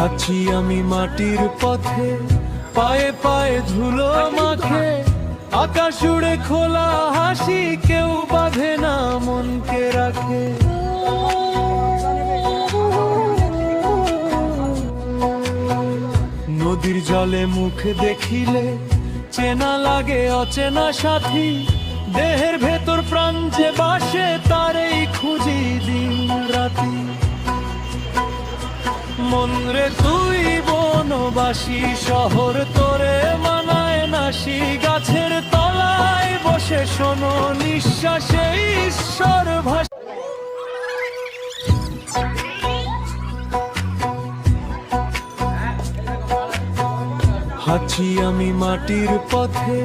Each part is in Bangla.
হাঁচি আমি মাটির পথে, পায়ে পায়ে ধুলো মাখে, আকাশ উড়ে খোলা হাসি, কেউ বাঁধে না মনকে রাখে। নদীর জলে মুখ দেখিলে চেনা লাগে অচেনা সাথী, দেহের ভেতর প্রাণ যে বাসে তারেই খুঁজি দিন রাতি। মন রে তুই বনবাসী, শহর তোরে মানায় নাসি, গাছের তলায় বসে শোনো নিঃশ্বাসে ঈশ্বর ভাষা। হাঁচি আমি মাটির পথে,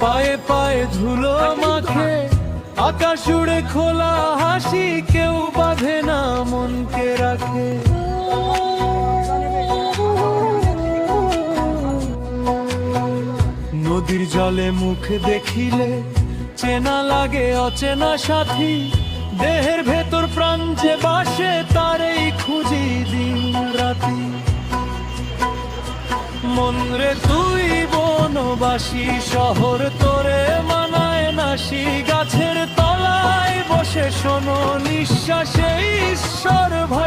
পায়ে পায়ে ধুলো মাখে, আকাশ উড়ে খোলা হাসি, কেউ বাঁধে না মনকে রাখে। নদীর জলে মুখ দেখিলে চেনা লাগে অচেনা সাথী, দেহের ভেতর প্রাণ যে বাসে তারেই খুঁজি দিন রাতি। মন রে তুই বনবাসী, শহর তোরে মানায় নাসি, গাছের তলায় বসে শোনো নিঃশ্বাসে ঈশ্বর ভাষা।